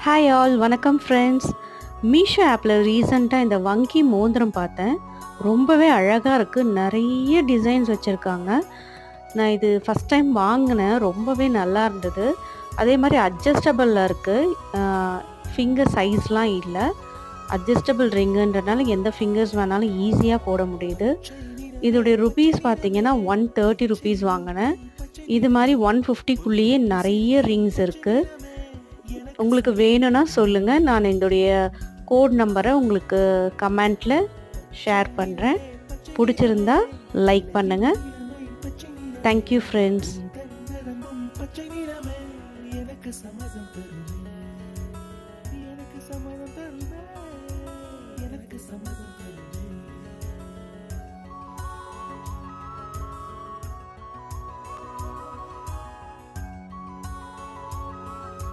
Hi all வணக்கம் friends. Meesho ஆப்பில் ரீசெண்டாக இந்த வங்கி மோதிரம் பார்த்தேன். ரொம்பவே அழகாக இருக்குது. நிறைய டிசைன்ஸ் வச்சுருக்காங்க. நான் இது ஃபஸ்ட் டைம் வாங்கினேன். ரொம்பவே நல்லா இருந்தது. அதே மாதிரி அட்ஜஸ்டபிளில் இருக்குது. ஃபிங்கர் சைஸ்லாம் இல்லை. அட்ஜஸ்டபிள் ரிங்குன்றனால எந்த ஃபிங்கர்ஸ் வேணாலும் ஈஸியாக போட முடியுது. இதோடைய ருபீஸ் பார்த்தீங்கன்னா 130 ருபீஸ் வாங்கினேன். இது மாதிரி 150க்குள்ளேயே நிறைய ரிங்ஸ் இருக்குது. உங்களுக்கு வேணும்னா சொல்லுங்கள். நான் என்னுடைய கோட் நம்பரை உங்களுக்கு கமெண்ட்டில் ஷேர் பண்ணுறேன். பிடிச்சிருந்தா லைக் பண்ணுங்கள். Thank you friends. எனக்கு சம்மதம் தருமே, எனக்கு சம்மதம் தருமே.